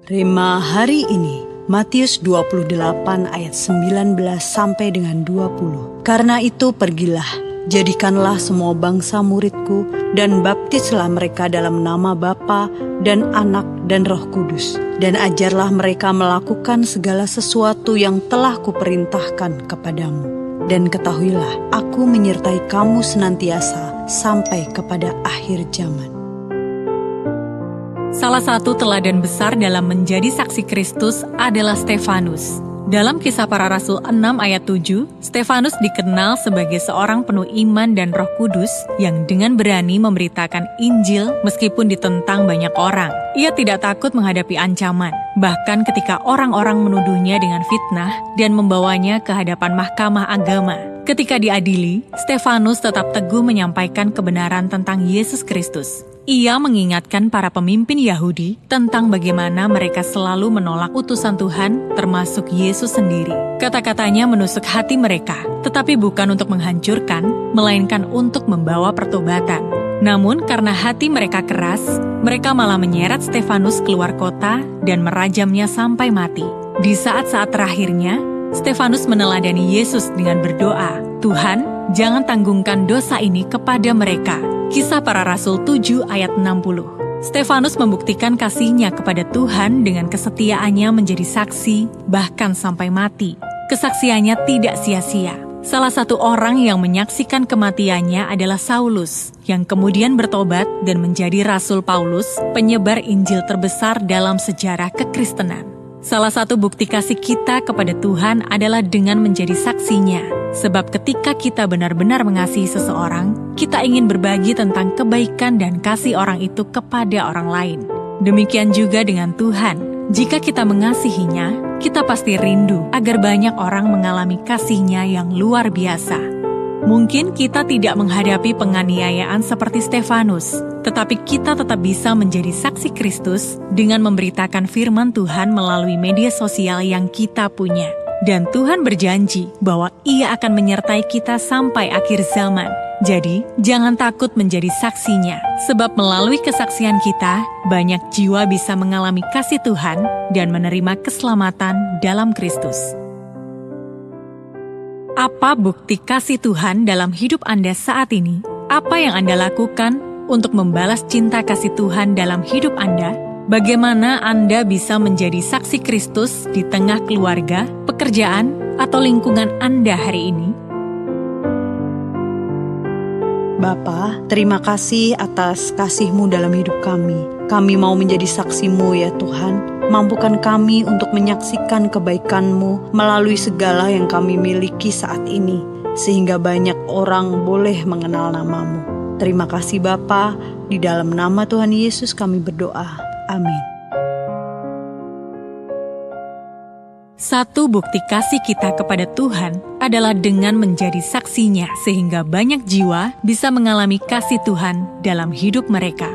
Rema hari ini, Matius 28 ayat 19 sampai dengan 20. Karena itu pergilah, jadikanlah semua bangsa muridku dan baptislah mereka dalam nama Bapa dan Anak dan Roh Kudus. Dan ajarlah mereka melakukan segala sesuatu yang telah kuperintahkan kepadamu. Dan ketahuilah, aku menyertai kamu senantiasa sampai kepada akhir zaman. Salah satu teladan besar dalam menjadi saksi Kristus adalah Stefanus. Dalam Kisah Para Rasul 6 ayat 7, Stefanus dikenal sebagai seorang penuh iman dan Roh Kudus yang dengan berani memberitakan Injil meskipun ditentang banyak orang. Ia tidak takut menghadapi ancaman, bahkan ketika orang-orang menuduhnya dengan fitnah dan membawanya ke hadapan mahkamah agama. Ketika diadili, Stefanus tetap teguh menyampaikan kebenaran tentang Yesus Kristus. Ia mengingatkan para pemimpin Yahudi tentang bagaimana mereka selalu menolak utusan Tuhan, termasuk Yesus sendiri. Kata-katanya menusuk hati mereka, tetapi bukan untuk menghancurkan, melainkan untuk membawa pertobatan. Namun karena hati mereka keras, mereka malah menyeret Stefanus keluar kota dan merajamnya sampai mati. Di saat-saat terakhirnya, Stefanus meneladani Yesus dengan berdoa, "Tuhan, jangan tanggungkan dosa ini kepada mereka." Kisah Para Rasul 7 ayat 60. Stefanus membuktikan kasihnya kepada Tuhan dengan kesetiaannya menjadi saksi, bahkan sampai mati. Kesaksiannya tidak sia-sia. Salah satu orang yang menyaksikan kematiannya adalah Saulus, yang kemudian bertobat dan menjadi Rasul Paulus, penyebar Injil terbesar dalam sejarah kekristenan. Salah satu bukti kasih kita kepada Tuhan adalah dengan menjadi saksinya. Sebab ketika kita benar-benar mengasihi seseorang, kita ingin berbagi tentang kebaikan dan kasih orang itu kepada orang lain. Demikian juga dengan Tuhan. Jika kita mengasihinya, kita pasti rindu agar banyak orang mengalami kasih-Nya yang luar biasa. Mungkin kita tidak menghadapi penganiayaan seperti Stefanus, tetapi kita tetap bisa menjadi saksi Kristus dengan memberitakan firman Tuhan melalui media sosial yang kita punya. Dan Tuhan berjanji bahwa Ia akan menyertai kita sampai akhir zaman. Jadi, jangan takut menjadi saksinya, sebab melalui kesaksian kita, banyak jiwa bisa mengalami kasih Tuhan dan menerima keselamatan dalam Kristus. Apa bukti kasih Tuhan dalam hidup Anda saat ini? Apa yang Anda lakukan untuk membalas cinta kasih Tuhan dalam hidup Anda? Bagaimana Anda bisa menjadi saksi Kristus di tengah keluarga, pekerjaan, atau lingkungan Anda hari ini? Bapa, terima kasih atas kasih-Mu dalam hidup kami. Kami mau menjadi saksi-Mu ya Tuhan. Mampukan kami untuk menyaksikan kebaikan-Mu melalui segala yang kami miliki saat ini, sehingga banyak orang boleh mengenal nama-Mu. Terima kasih Bapa, di dalam nama Tuhan Yesus kami berdoa. Amin. Satu bukti kasih kita kepada Tuhan adalah dengan menjadi saksinya, sehingga banyak jiwa bisa mengalami kasih Tuhan dalam hidup mereka.